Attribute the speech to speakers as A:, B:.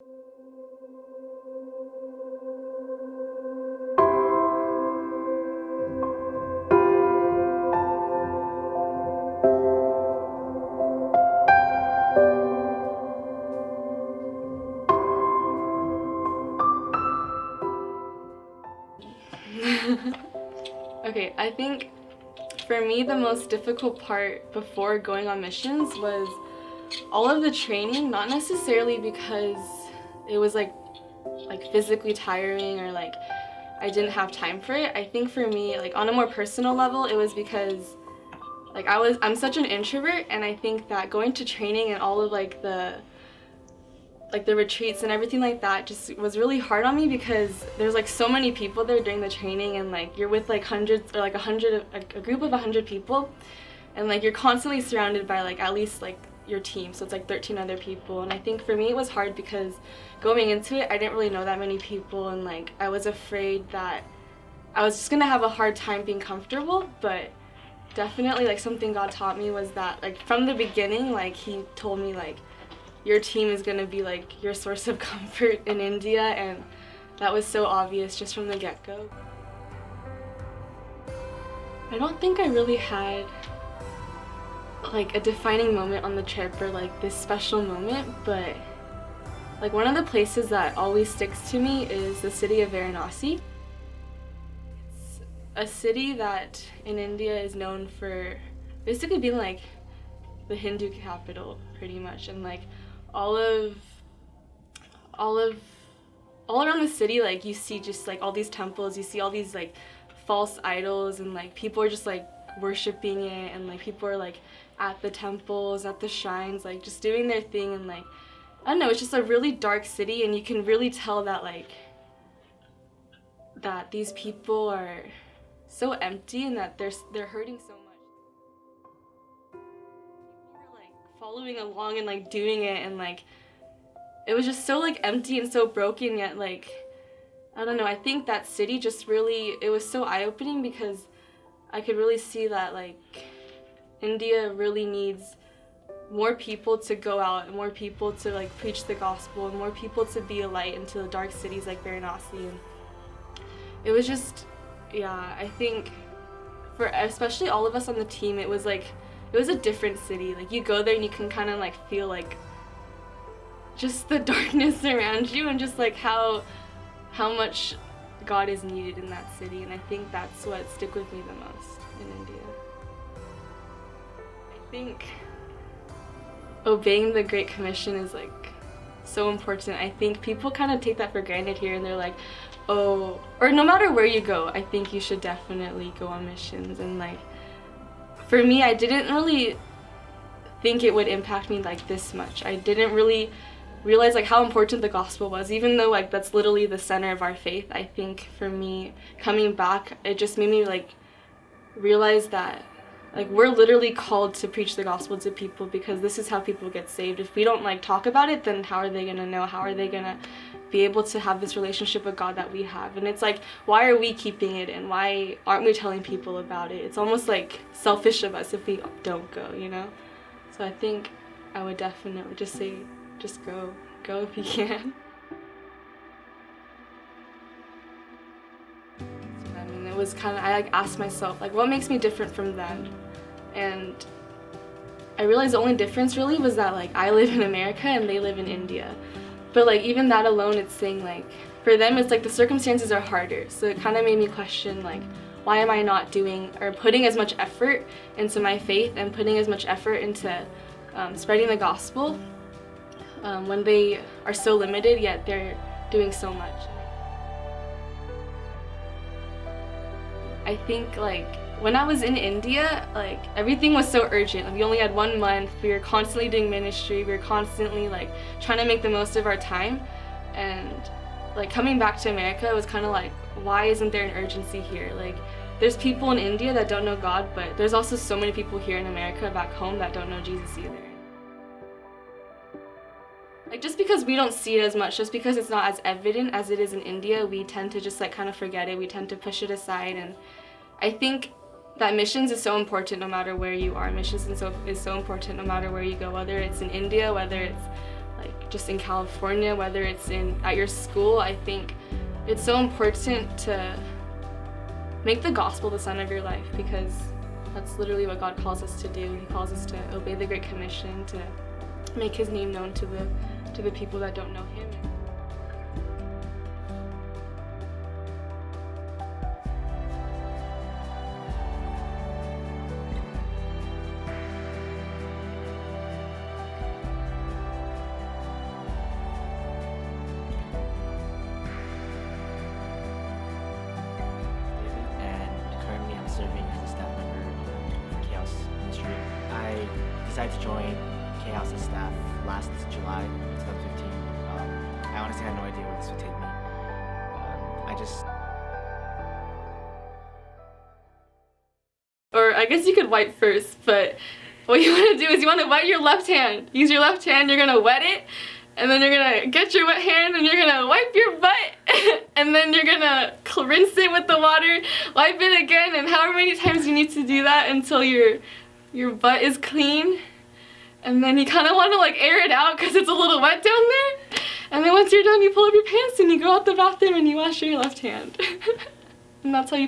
A: Okay, I think for me the most difficult part before going on missions was all of the training, not necessarily because it was like physically tiring or like I didn't have time for it. I think for me, like on a more personal level, it was because like I'm such an introvert, and I think that going to training and all of the retreats and everything like that just was really hard on me, because there's like so many people there during the training, and like you're with like hundreds or like a group of 100 people, and like you're constantly surrounded by like at least like your team, so it's like 13 other people. And I think for me it was hard because going into it I didn't really know that many people, and like I was afraid that I was just gonna have a hard time being comfortable. But definitely like something God taught me was that like from the beginning, like he told me like your team is gonna be like your source of comfort in India, and that was so obvious just from the get-go. I don't think I really had like a defining moment on the trip or like this special moment, but like one of the places that always sticks to me is the city of Varanasi. It's a city that in India is known for basically being like the Hindu capital pretty much, and like all around the city, like you see just like all these temples, you see all these like false idols, and like people are just like worshiping it, and like people are like at the temples, at the shrines, like just doing their thing. And like I don't know, it's just a really dark city, and you can really tell that like that these people are so empty and that they're hurting so much. People were like following along and like doing it, and like it was just so like empty and so broken, yet like I don't know, I think that city just really, it was so eye-opening, because I could really see that like India really needs more people to go out, and more people to like preach the gospel, and more people to be a light into the dark cities like Varanasi. And it was just, yeah, I think for especially all of us on the team, it was a different city. Like you go there and you can kind of like feel like just the darkness around you, and just like how much God is needed in that city. And I think that's what stuck with me the most in India. I think obeying the Great Commission is like so important. I think people kind of take that for granted here, and they're like, oh, or no matter where you go, I think you should definitely go on missions. And like for me, I didn't really think it would impact me like this much. I didn't really realize like how important the gospel was, even though like that's literally the center of our faith. I think for me, coming back, it just made me like realize that like we're literally called to preach the gospel to people, because this is how people get saved. If we don't like talk about it, then how are they gonna know? How are they gonna be able to have this relationship with God that we have? And it's like, why are we keeping it in? Why aren't we telling people about it? It's almost like selfish of us if we don't go, you know? So I think I would definitely just say, just go if you can. I mean, it was kind of, I like asked myself like, what makes me different from them? And I realized the only difference really was that like I live in America and they live in India. But like even that alone, it's saying like for them it's like the circumstances are harder. So it kind of made me question like, why am I not doing or putting as much effort into my faith and putting as much effort into spreading the gospel when they are so limited, yet they're doing so much. I think like when I was in India, like everything was so urgent. Like, we only had 1 month, we were constantly doing ministry, we were constantly like trying to make the most of our time. And like coming back to America, it was kind of like, why isn't there an urgency here? Like there's people in India that don't know God, but there's also so many people here in America back home that don't know Jesus either. Like just because we don't see it as much, just because it's not as evident as it is in India, we tend to just like kind of forget it, we tend to push it aside. And I think that missions is so important no matter where you are. Missions is so important no matter where you go, whether it's in India, whether it's like just in California, whether it's at your school, I think it's so important to make the gospel the center of your life, because that's literally what God calls us to do. He calls us to obey the Great Commission, to make His name known to the people that don't know Him.
B: Serving as a staff member for Chaos Ministry. I decided to join Chaos as staff last July 2015. I honestly had no idea where this would take me.
A: Or I guess you could wipe first, but what you want to do is you want to wet your left hand. Use your left hand, you're going to wet it, and then you're going to get your wet hand and you're going to wipe your butt, and then you're going to rinse it with the water, wipe it again, and however many times you need to do that until your butt is clean. And then you kind of want to like air it out because it's a little wet down there. And then once you're done, you pull up your pants and you go out the bathroom and you wash your left hand. And that's how you